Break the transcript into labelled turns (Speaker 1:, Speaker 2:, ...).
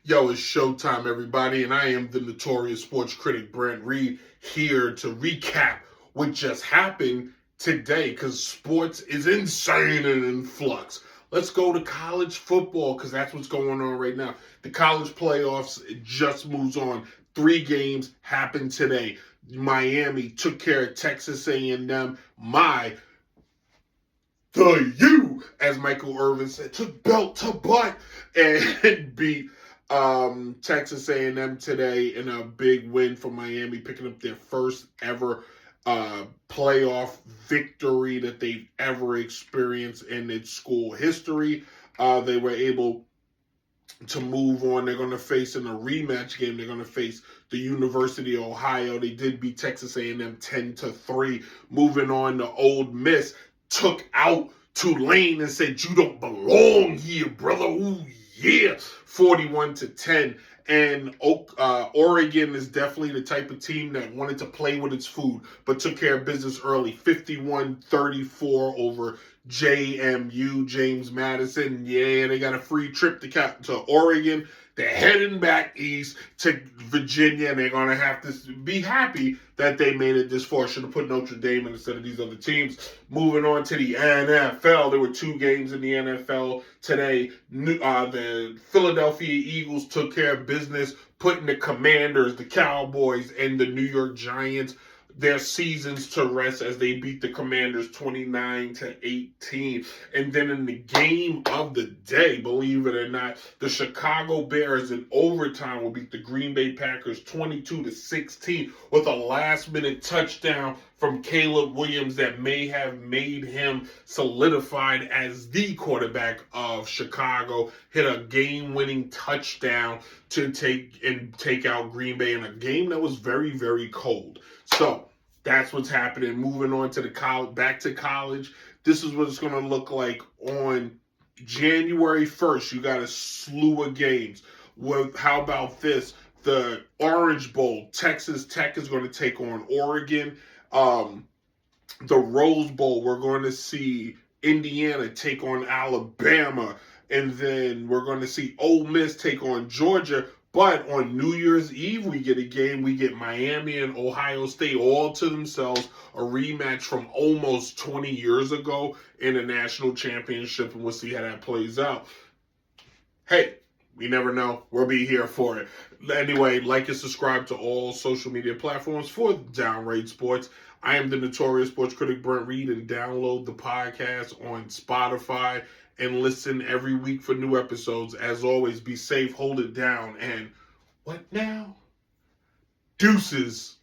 Speaker 1: Yo, it's showtime, everybody, and I am the notorious sports critic Brent Reed here to recap what just happened today because sports is insane and in flux. Let's go to college football because that's what's going on right now. The college playoffs it just moves on. 3 games happened today. Miami took care of Texas A&M. The U, as Michael Irvin said, took belt to butt and beat Texas A&M today in a big win for Miami, picking up their first ever playoff victory that they've ever experienced in its school history. They were able to move on. They're going to face in a rematch game. They're going to face the University of Ohio. They did beat Texas A&M 10-3. Moving on to Ole Miss, took out Tulane and said, "You don't belong here, brother." Ooh, yeah, 41-10. And Oregon is definitely the type of team that wanted to play with its food, but took care of business early. 51-34 over JMU, James Madison. Yeah, they got a free trip to Oregon. They're heading back east to Virginia, and they're going to have to be happy that they made it this far. Should have put Notre Dame instead of these other teams. Moving on to the NFL. There were 2 games in the NFL today. The Philadelphia Eagles took care of business, putting the Commanders, the Cowboys, and the New York Giants their seasons to rest as they beat the Commanders 29-18. And then in the game of the day, believe it or not, the Chicago Bears in overtime will beat the Green Bay Packers 22-16 with a last-minute touchdown from Caleb Williams that may have made him solidified as the quarterback of Chicago. Hit a game-winning touchdown to take out Green Bay in a game that was very, very cold. So that's what's happening. Moving on to back to college. This is what it's going to look like on January 1st. You got a slew of games. How about this? The Orange Bowl. Texas Tech is going to take on Oregon. The Rose Bowl, we're going to see Indiana take on Alabama. And then we're going to see Ole Miss take on Georgia. But on New Year's Eve, we get a game. We get Miami and Ohio State all to themselves. A rematch from almost 20 years ago in a national championship. And we'll see how that plays out. Hey, we never know. We'll be here for it. Anyway, like and subscribe to all social media platforms for Downright Sports. I am the notorious sports critic Brent Reed, and download the podcast on Spotify and listen every week for new episodes. As always, be safe, hold it down, and what now? Deuces.